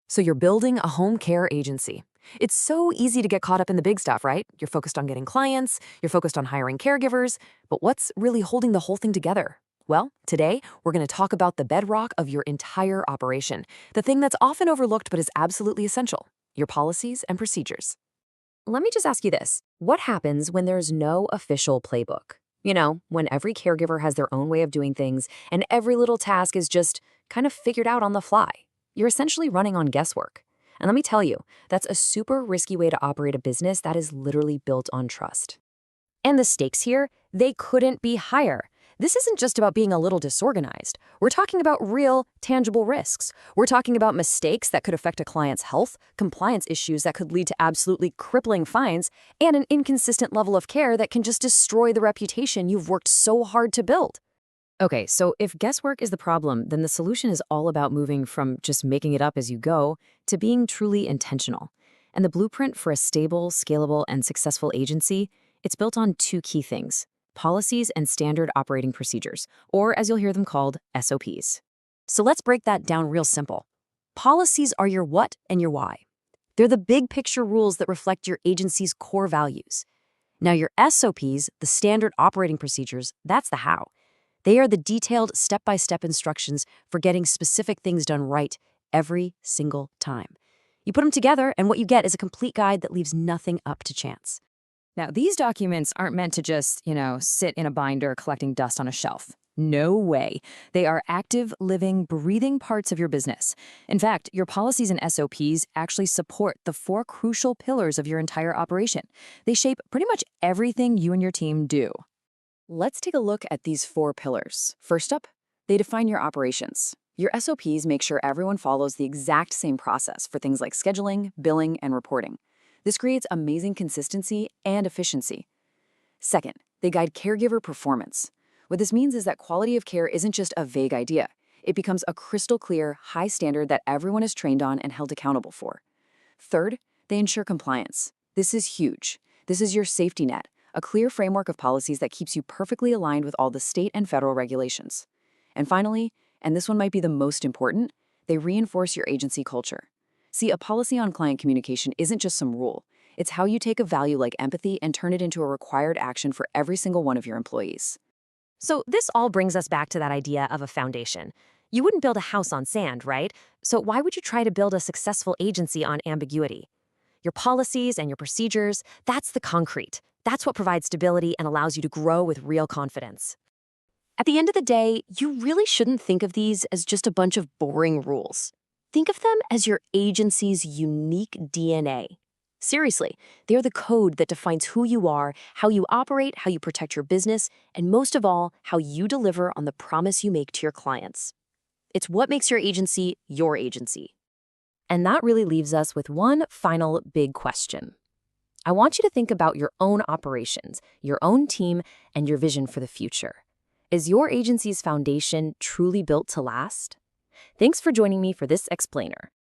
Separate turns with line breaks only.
So you're building a home care agency. It's so easy to get caught up in the big stuff, right? You're focused on getting clients, you're focused on hiring caregivers, but what's really holding the whole thing together? Well, today, we're going to talk about the bedrock of your entire operation, the thing that's often overlooked but is absolutely essential, your policies and procedures. Let me just ask you this. What happens when there's no official playbook? When every caregiver has their own way of doing things and every little task is just kind of figured out on the fly. You're essentially running on guesswork. And let me tell you, that's a super risky way to operate a business that is literally built on trust. And the stakes here, they couldn't be higher. This isn't just about being a little disorganized. We're talking about real, tangible risks. We're talking about mistakes that could affect a client's health, compliance issues that could lead to absolutely crippling fines, and an inconsistent level of care that can just destroy the reputation you've worked so hard to build. Okay, so if guesswork is the problem, then the solution is all about moving from just making it up as you go to being truly intentional. And the blueprint for a stable, scalable, and successful agency, it's built on two key things: policies and standard operating procedures, or as you'll hear them called, SOPs. So let's break that down real simple. Policies are your what and your why. They're the big picture rules that reflect your agency's core values. Now your SOPs, the standard operating procedures, that's the how. They are the detailed step-by-step instructions for getting specific things done right every single time. You put them together, and what you get is a complete guide that leaves nothing up to chance. Now, these documents aren't meant to just, sit in a binder collecting dust on a shelf. No way. They are active, living, breathing parts of your business. In fact, your policies and SOPs actually support the four crucial pillars of your entire operation. They shape pretty much everything you and your team do. Let's take a look at these four pillars. First up, they define your operations. Your SOPs make sure everyone follows the exact same process for things like scheduling, billing, and reporting. This creates amazing consistency and efficiency. Second, they guide caregiver performance. What this means is that quality of care isn't just a vague idea. It becomes a crystal clear, high standard that everyone is trained on and held accountable for. Third, they ensure compliance. This is huge. This is your safety net, a clear framework of policies that keeps you perfectly aligned with all the state and federal regulations. And finally, and this one might be the most important, they reinforce your agency culture. See, a policy on client communication isn't just some rule. It's how you take a value like empathy and turn it into a required action for every single one of your employees. So this all brings us back to that idea of a foundation. You wouldn't build a house on sand, right? So why would you try to build a successful agency on ambiguity? Your policies and your procedures, that's the concrete. That's what provides stability and allows you to grow with real confidence. At the end of the day, you really shouldn't think of these as just a bunch of boring rules. Think of them as your agency's unique DNA. Seriously, they're the code that defines who you are, how you operate, how you protect your business, and most of all, how you deliver on the promise you make to your clients. It's what makes your agency your agency. And that really leaves us with one final big question. I want you to think about your own operations, your own team, and your vision for the future. Is your agency's foundation truly built to last? Thanks for joining me for this explainer.